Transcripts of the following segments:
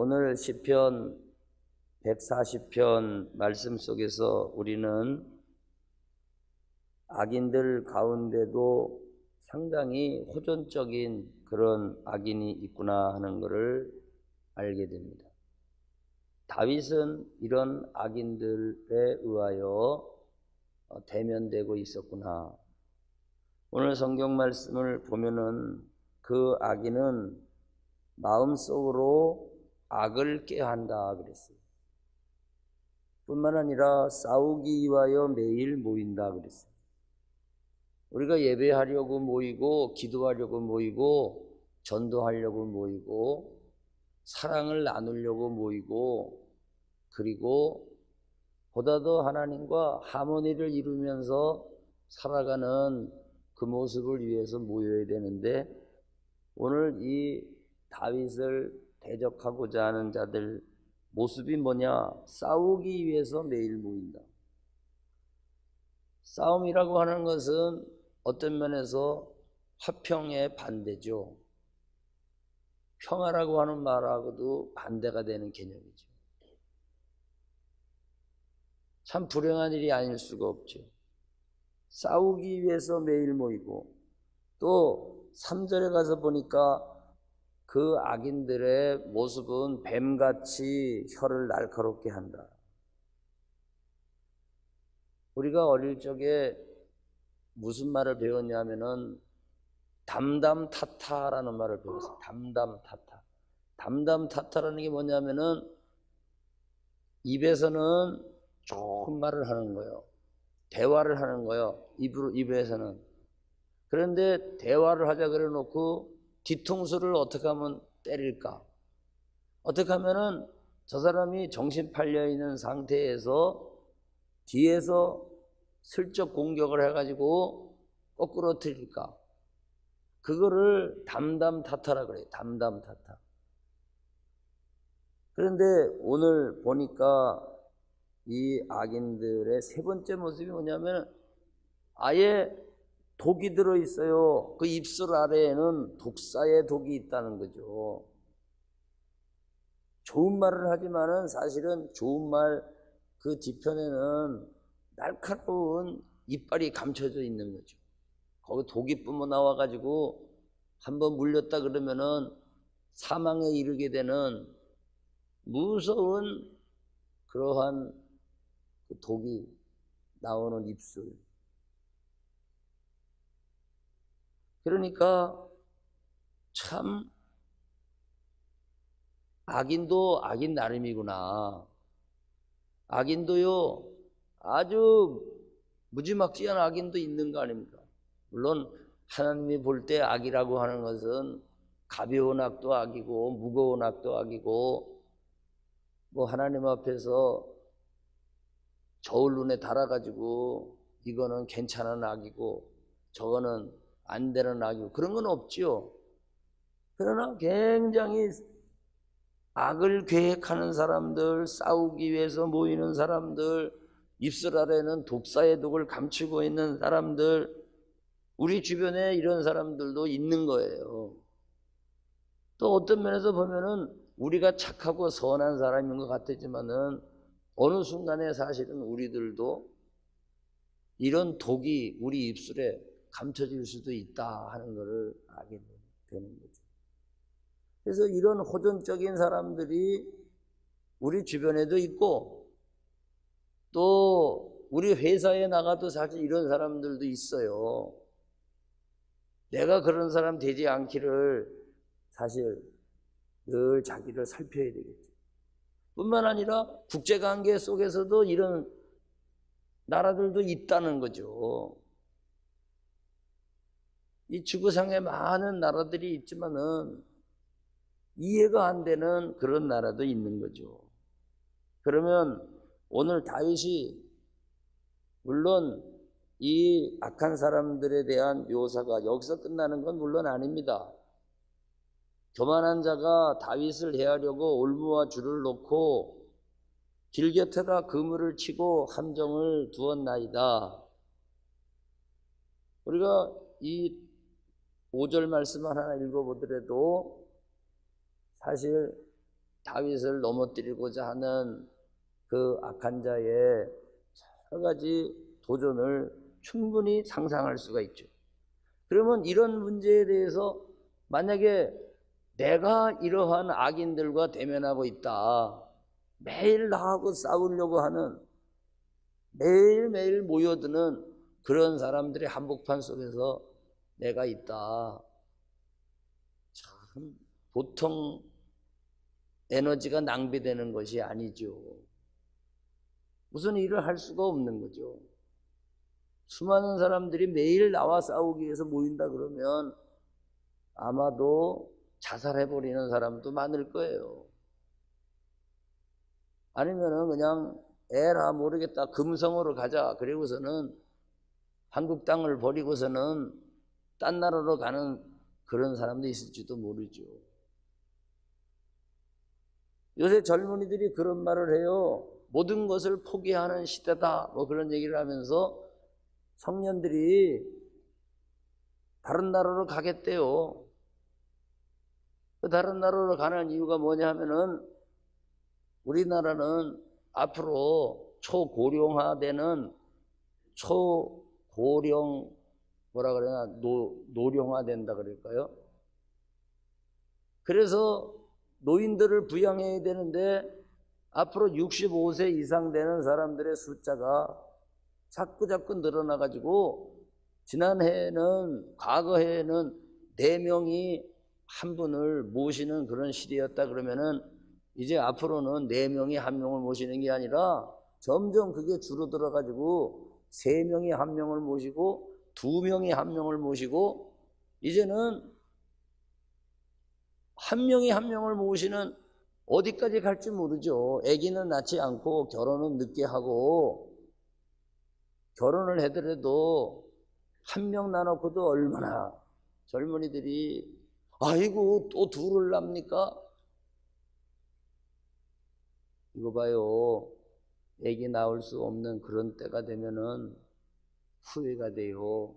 오늘 시편 140편 말씀 속에서 우리는 악인들 가운데도 상당히 호전적인 그런 악인이 있구나 하는 것을 알게 됩니다. 다윗은 이런 악인들에 의하여 대면되고 있었구나. 오늘 성경 말씀을 보면은 그 악인은 마음속으로 악을 꾀한다 그랬어요. 뿐만 아니라 싸우기 위하여 매일 모인다 그랬어요. 우리가 예배하려고 모이고 기도하려고 모이고 전도하려고 모이고 사랑을 나누려고 모이고 그리고 보다도 하나님과 하모니를 이루면서 살아가는 그 모습을 위해서 모여야 되는데 오늘 이 다윗을 대적하고자 하는 자들 모습이 뭐냐? 싸우기 위해서 매일 모인다. 싸움이라고 하는 것은 어떤 면에서 화평의 반대죠. 평화라고 하는 말하고도 반대가 되는 개념이죠. 참 불행한 일이 아닐 수가 없죠. 싸우기 위해서 매일 모이고 또 3절에 가서 보니까 그 악인들의 모습은 뱀같이 혀를 날카롭게 한다. 우리가 어릴 적에 무슨 말을 배웠냐면은 담담타타라는 말을 배웠어요. 담담타타. 담담타타라는 게 뭐냐면은 입에서는 좋은 말을 하는 거예요. 대화를 하는 거예요. 입에서는. 그런데 대화를 하자 그래 놓고 뒤통수를 어떻게 하면 때릴까? 어떻게 하면은 저 사람이 정신 팔려 있는 상태에서 뒤에서 슬쩍 공격을 해가지고 거꾸로 틀릴까? 그거를 담담타타라 그래요. 담담타타. 그런데 오늘 보니까 이 악인들의 세 번째 모습이 뭐냐면 아예 독이 들어있어요. 그 입술 아래에는 독사의 독이 있다는 거죠. 좋은 말을 하지만은 사실은 좋은 말 그 뒤편에는 날카로운 이빨이 감춰져 있는 거죠. 거기 독이 뿜어 나와가지고 한번 물렸다 그러면은 사망에 이르게 되는 무서운 그러한 그 독이 나오는 입술. 그러니까 참 악인도 악인 나름이구나. 악인도요 아주 무지막지한 악인도 있는 거 아닙니까? 물론 하나님이 볼 때 악이라고 하는 것은 가벼운 악도 악이고 무거운 악도 악이고 뭐 하나님 앞에서 저울 눈에 달아가지고 이거는 괜찮은 악이고 저거는 안 되는 악이고 그런 건 없지요. 그러나 굉장히 악을 계획하는 사람들, 싸우기 위해서 모이는 사람들, 입술 아래는 독사의 독을 감추고 있는 사람들, 우리 주변에 이런 사람들도 있는 거예요. 또 어떤 면에서 보면은 우리가 착하고 선한 사람인 것 같았지만은 어느 순간에 사실은 우리들도 이런 독이 우리 입술에 감춰질 수도 있다 하는 것을 알게 되는 거죠. 그래서 이런 호전적인 사람들이 우리 주변에도 있고 또 우리 회사에 나가도 사실 이런 사람들도 있어요. 내가 그런 사람 되지 않기를 사실 늘 자기를 살펴야 되겠죠. 뿐만 아니라 국제관계 속에서도 이런 나라들도 있다는 거죠. 이 지구상에 많은 나라들이 있지만은 이해가 안 되는 그런 나라도 있는 거죠. 그러면 오늘 다윗이 물론 이 악한 사람들에 대한 묘사가 여기서 끝나는 건 물론 아닙니다. 교만한 자가 다윗을 해하려고 올무와 줄을 놓고 길 곁에다 그물을 치고 함정을 두었나이다. 우리가 이 5절 말씀만 하나 읽어보더라도 사실 다윗을 넘어뜨리고자 하는 그 악한 자의 여러 가지 도전을 충분히 상상할 수가 있죠. 그러면 이런 문제에 대해서 만약에 내가 이러한 악인들과 대면하고 있다, 매일 나하고 싸우려고 하는, 매일매일 모여드는 그런 사람들의 한복판 속에서 내가 있다, 참 보통 에너지가 낭비되는 것이 아니죠. 무슨 일을 할 수가 없는 거죠. 수많은 사람들이 매일 나와 싸우기 위해서 모인다 그러면 아마도 자살해버리는 사람도 많을 거예요. 아니면은 그냥 에라 모르겠다, 금성으로 가자, 그리고서는 한국 땅을 버리고서는 딴 나라로 가는 그런 사람도 있을지도 모르죠. 요새 젊은이들이 그런 말을 해요. 모든 것을 포기하는 시대다, 뭐 그런 얘기를 하면서 청년들이 다른 나라로 가겠대요. 그 다른 나라로 가는 이유가 뭐냐 하면은 우리나라는 앞으로 초고령화되는, 초고령 뭐라 그러나 노령화된다 그럴까요? 그래서 노인들을 부양해야 되는데 앞으로 65세 이상 되는 사람들의 숫자가 자꾸 늘어나가지고, 지난해에는, 과거해에는 4명이 한 분을 모시는 그런 시대였다 그러면은 이제 앞으로는 4명이 한 명을 모시는 게 아니라 점점 그게 줄어들어가지고 3명이 한 명을 모시고 2명이 한 명을 모시고, 이제는 한 명이 한 명을 모시는, 어디까지 갈지 모르죠. 아기는 낳지 않고 결혼은 늦게 하고, 결혼을 해더라도 한 명 낳아놓고도 얼마나 젊은이들이 아이고 또 둘을 낳습니까? 이거 봐요. 아기 낳을 수 없는 그런 때가 되면은 후회가 돼요.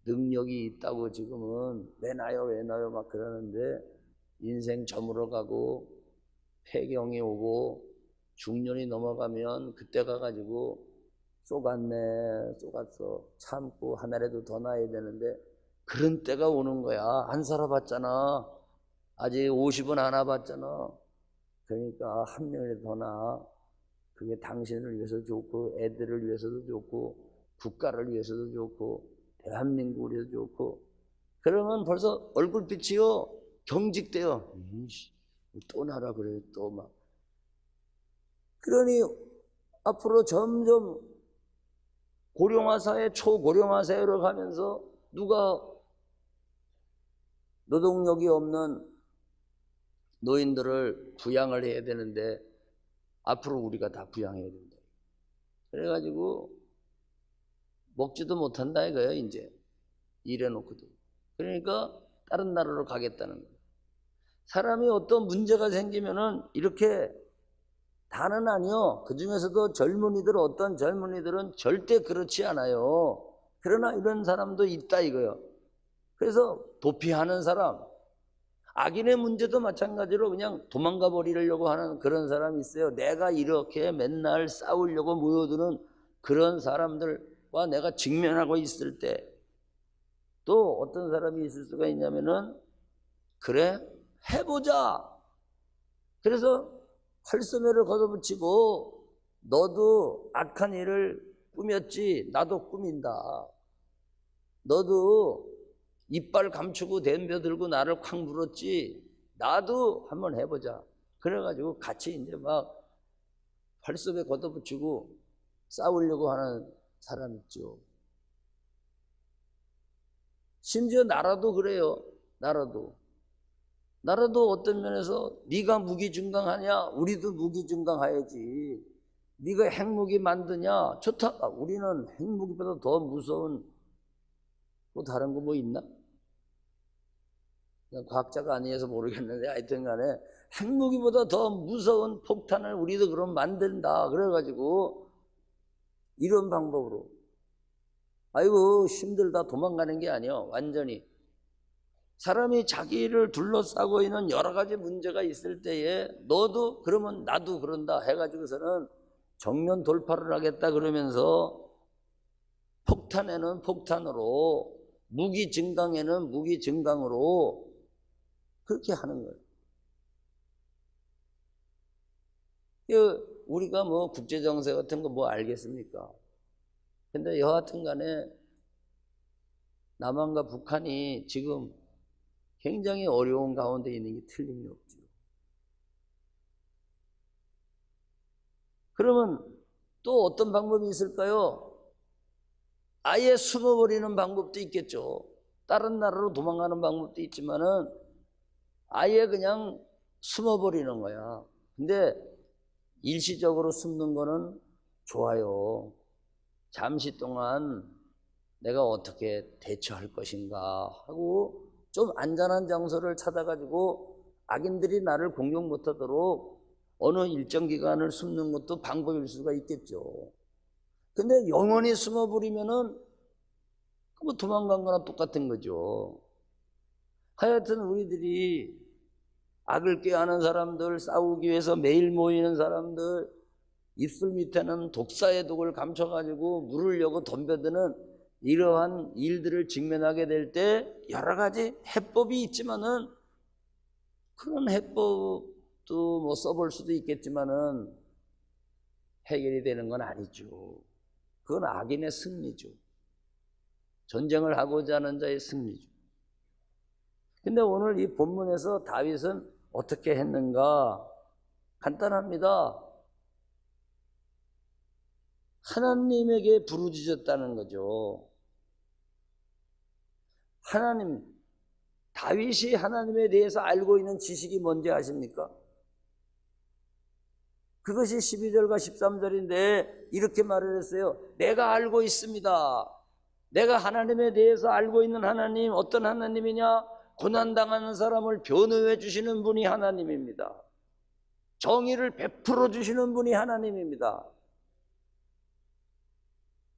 능력이 있다고 지금은 왜 낳아요 막 그러는데, 인생 저물어 가고 폐경이 오고 중년이 넘어가면 그때 가가지고 쏘갔어, 참고 하나라도 더 낳아야 되는데 그런 때가 오는 거야. 안 살아봤잖아. 아직 50은 안 와봤잖아. 그러니까 한 명이라도 더 낳아. 그게 당신을 위해서 좋고, 애들을 위해서도 좋고, 국가를 위해서도 좋고, 대한민국을 위해서 좋고. 그러면 벌써 얼굴빛이요 경직돼요. 또 나라 그래요, 또 막. 그러니 앞으로 점점 고령화 사회, 초고령화 사회로 가면서 누가 노동력이 없는 노인들을 부양을 해야 되는데 앞으로 우리가 다 부양해야 된다. 그래가지고 먹지도 못한다 이거예요. 이제 일해놓고도. 그러니까 다른 나라로 가겠다는 거예요. 사람이 어떤 문제가 생기면은 이렇게 다는 아니요. 그 중에서도 어떤 젊은이들은 절대 그렇지 않아요. 그러나 이런 사람도 있다 이거예요. 그래서 도피하는 사람, 악인의 문제도 마찬가지로 그냥 도망가 버리려고 하는 그런 사람이 있어요. 내가 이렇게 맨날 싸우려고 모여드는 그런 사람들과 내가 직면하고 있을 때 또 어떤 사람이 있을 수가 있냐면은, 그래 해보자. 그래서 활소매를 걷어붙이고, 너도 악한 일을 꾸몄지, 나도 꾸민다. 너도 이빨 감추고 덤벼 들고 나를 콱 물었지, 나도 한번 해보자. 그래가지고 같이 이제 막 활소매 걷어붙이고 싸우려고 하는 사람 있죠. 심지어 나라도 그래요. 나라도 어떤 면에서 네가 무기중강하냐, 우리도 무기중강해야지. 네가 핵무기 만드냐, 좋다. 우리는 핵무기보다 더 무서운 또 다른 거 뭐 있나? 과학자가 아니어서 모르겠는데 하여튼 간에 핵무기보다 더 무서운 폭탄을 우리도 그럼 만든다. 그래가지고 이런 방법으로, 아이고 힘들다 도망가는 게 아니야. 완전히 사람이 자기를 둘러싸고 있는 여러 가지 문제가 있을 때에 너도 그러면 나도 그런다 해가지고서는 정면 돌파를 하겠다 그러면서 폭탄에는 폭탄으로, 무기 증강에는 무기 증강으로 그렇게 하는 거예요. 우리가 뭐 국제정세 같은 거 뭐 알겠습니까? 근데 여하튼 간에 남한과 북한이 지금 굉장히 어려운 가운데 있는 게 틀림이 없죠. 그러면 또 어떤 방법이 있을까요? 아예 숨어버리는 방법도 있겠죠. 다른 나라로 도망가는 방법도 있지만은 아예 그냥 숨어버리는 거야. 근데 일시적으로 숨는 거는 좋아요. 잠시 동안 내가 어떻게 대처할 것인가 하고 좀 안전한 장소를 찾아가지고 악인들이 나를 공격 못하도록 어느 일정 기간을 숨는 것도 방법일 수가 있겠죠. 근데 영원히 숨어버리면은 뭐 도망간 거나 똑같은 거죠. 하여튼 우리들이 악을 꾀하는 사람들, 싸우기 위해서 매일 모이는 사람들, 입술 밑에는 독사의 독을 감춰가지고 물으려고 덤벼드는 이러한 일들을 직면하게 될 때 여러 가지 해법이 있지만은 그런 해법도 뭐 써볼 수도 있겠지만은 해결이 되는 건 아니죠. 그건 악인의 승리죠. 전쟁을 하고자 하는 자의 승리죠. 근데 오늘 이 본문에서 다윗은 어떻게 했는가? 간단합니다. 하나님에게 부르짖었다는 거죠. 하나님, 다윗이 하나님에 대해서 알고 있는 지식이 뭔지 아십니까? 그것이 12절과 13절인데 이렇게 말을 했어요. 내가 알고 있습니다. 내가 하나님에 대해서 알고 있는 하나님, 어떤 하나님이냐? 고난당하는 사람을 변호해 주시는 분이 하나님입니다. 정의를 베풀어 주시는 분이 하나님입니다.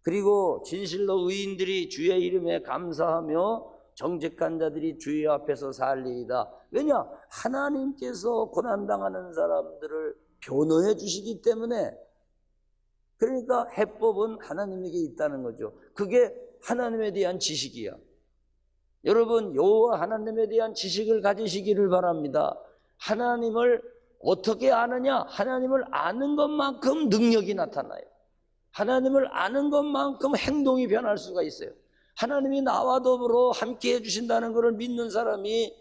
그리고 진실로 의인들이 주의 이름에 감사하며 정직한 자들이 주의 앞에서 살리이다. 왜냐? 하나님께서 고난당하는 사람들을 변호해 주시기 때문에. 그러니까 해법은 하나님에게 있다는 거죠. 그게 하나님에 대한 지식이야. 여러분, 여호와 하나님에 대한 지식을 가지시기를 바랍니다. 하나님을 어떻게 아느냐? 하나님을 아는 것만큼 능력이 나타나요. 하나님을 아는 것만큼 행동이 변할 수가 있어요. 하나님이 나와 더불어 함께 해주신다는 것을 믿는 사람이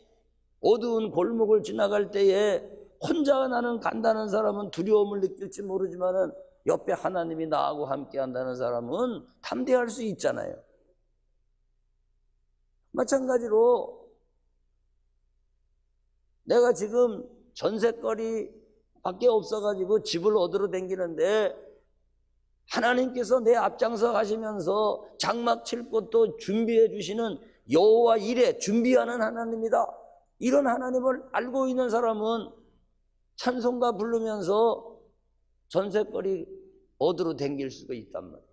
어두운 골목을 지나갈 때에 혼자 나는 간다는 사람은 두려움을 느낄지 모르지만은 옆에 하나님이 나하고 함께 한다는 사람은 담대할 수 있잖아요. 마찬가지로 내가 지금 전셋거리 밖에 없어가지고 집을 얻으러 다니는데 하나님께서 내 앞장서 가시면서 장막 칠 곳도 준비해 주시는 여호와 이레 준비하는 하나님이다. 이런 하나님을 알고 있는 사람은 찬송가 부르면서 전셋거리 얻으러 다닐 수가 있단 말이에요.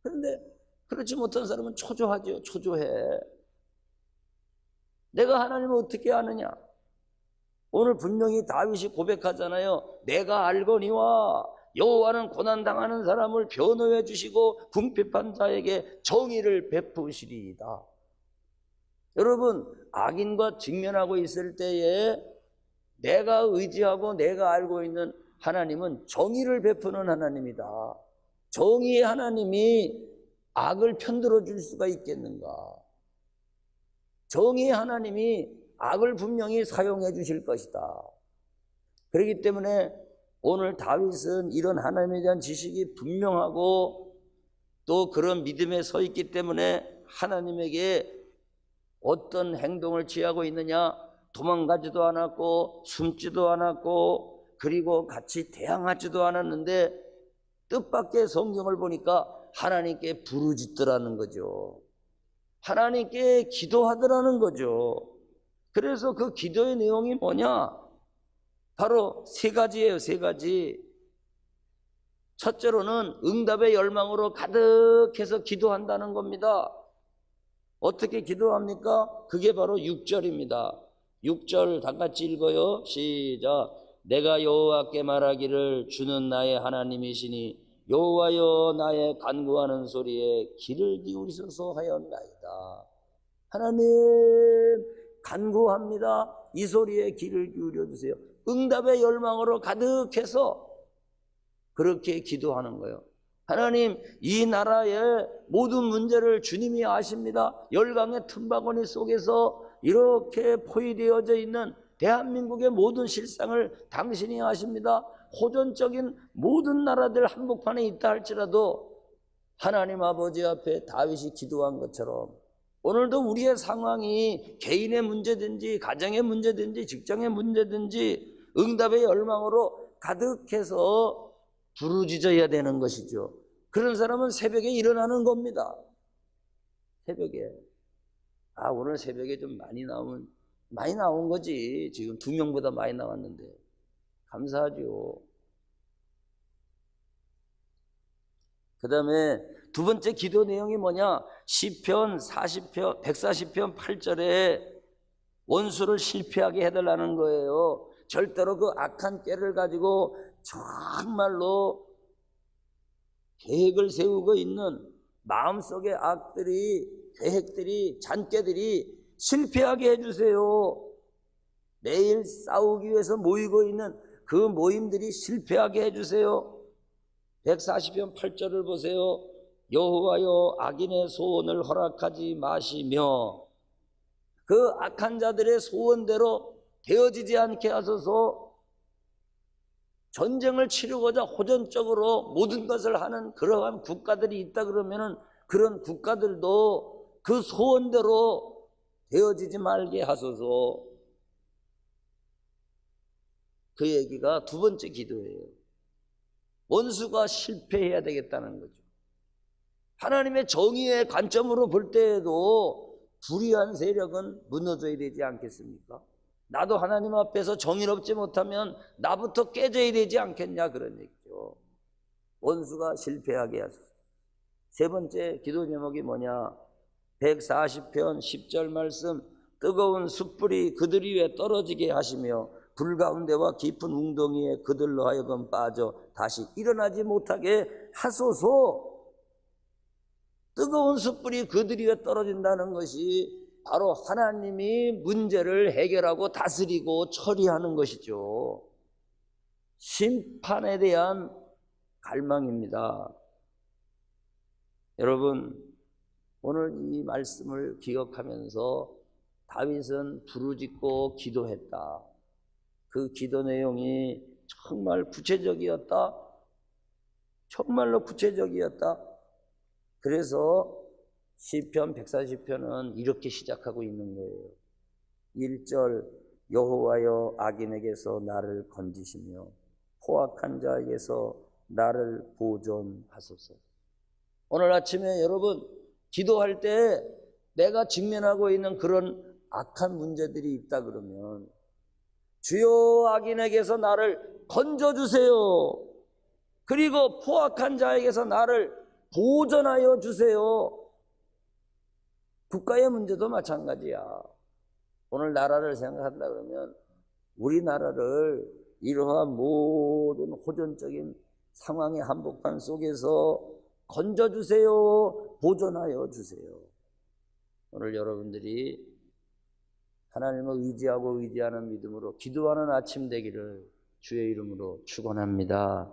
그런데 그렇지 못한 사람은 초조하죠. 초조해. 내가 하나님을 어떻게 아느냐? 오늘 분명히 다윗이 고백하잖아요. 내가 알거니와 여호와는 고난당하는 사람을 변호해 주시고 궁핍한 자에게 정의를 베푸시리이다. 여러분, 악인과 직면하고 있을 때에 내가 의지하고 내가 알고 있는 하나님은 정의를 베푸는 하나님이다. 정의의 하나님이 악을 편들어 줄 수가 있겠는가? 정의의 하나님이 악을 분명히 사용해 주실 것이다. 그렇기 때문에 오늘 다윗은 이런 하나님에 대한 지식이 분명하고 또 그런 믿음에 서 있기 때문에 하나님에게 어떤 행동을 취하고 있느냐? 도망가지도 않았고 숨지도 않았고 그리고 같이 대항하지도 않았는데 뜻밖의 성경을 보니까 하나님께 부르짖더라는 거죠. 하나님께 기도하더라는 거죠. 그래서 그 기도의 내용이 뭐냐? 바로 세 가지예요. 세 가지. 첫째로는 응답의 열망으로 가득해서 기도한다는 겁니다. 어떻게 기도합니까? 그게 바로 6절입니다. 6절 다 같이 읽어요. 시작. 내가 여호와께 말하기를 주는 나의 하나님이시니 여호와여 나의 간구하는 소리에 귀를 기울이소서 하였나이다. 하나님 간구합니다. 이 소리에 귀를 기울여 주세요. 응답의 열망으로 가득해서 그렇게 기도하는 거예요. 하나님, 이 나라의 모든 문제를 주님이 아십니다. 열강의 틈바구니 속에서 이렇게 포위되어져 있는 대한민국의 모든 실상을 당신이 아십니다. 호전적인 모든 나라들 한복판에 있다 할지라도 하나님 아버지 앞에 다윗이 기도한 것처럼 오늘도 우리의 상황이 개인의 문제든지 가정의 문제든지 직장의 문제든지 응답의 열망으로 가득해서 부르짖어야 되는 것이죠. 그런 사람은 새벽에 일어나는 겁니다. 새벽에. 오늘 새벽에 좀 많이 나온 거지. 지금 2명보다 많이 나왔는데 감사하죠. 그 다음에 두 번째 기도 내용이 뭐냐? 시편 140편 8절에 원수를 실패하게 해달라는 거예요. 절대로 그 악한 꾀를 가지고 정말로 계획을 세우고 있는 마음속의 계획들이, 잔꾀들이 실패하게 해주세요. 매일 싸우기 위해서 모이고 있는 그 모임들이 실패하게 해주세요. 140편 8절을 보세요. 여호와여 악인의 소원을 허락하지 마시며 그 악한 자들의 소원대로 되어지지 않게 하소서. 전쟁을 치르고자 호전적으로 모든 것을 하는 그러한 국가들이 있다 그러면은 그런 국가들도 그 소원대로 되어지지 말게 하소서. 그 얘기가 두 번째 기도예요. 원수가 실패해야 되겠다는 거죠. 하나님의 정의의 관점으로 볼 때에도 불의한 세력은 무너져야 되지 않겠습니까? 나도 하나님 앞에서 정의롭지 못하면 나부터 깨져야 되지 않겠냐, 그런 얘기죠. 원수가 실패하게 하소서. 세 번째 기도 제목이 뭐냐? 140편 10절 말씀. 뜨거운 숯불이 그들 위에 떨어지게 하시며 불 가운데와 깊은 웅덩이에 그들로 하여금 빠져 다시 일어나지 못하게 하소서. 뜨거운 숯불이 그들 위에 떨어진다는 것이 바로 하나님이 문제를 해결하고 다스리고 처리하는 것이죠. 심판에 대한 갈망입니다. 여러분, 오늘 이 말씀을 기억하면서 다윗은 부르짖고 기도했다. 그 기도 내용이 정말 구체적이었다. 정말로 구체적이었다. 그래서 시편 140편은 이렇게 시작하고 있는 거예요. 1절 여호와여 악인에게서 나를 건지시며 포악한 자에게서 나를 보존하소서. 오늘 아침에 여러분 기도할 때 내가 직면하고 있는 그런 악한 문제들이 있다 그러면 주여 악인에게서 나를 건져주세요. 그리고 포악한 자에게서 나를 보존하여 주세요. 국가의 문제도 마찬가지야. 오늘 나라를 생각한다 그러면 우리나라를 이러한 모든 호전적인 상황의 한복판 속에서 건져주세요. 보존하여 주세요. 오늘 여러분들이 하나님을 의지하고 의지하는 믿음으로 기도하는 아침 되기를 주의 이름으로 축원합니다.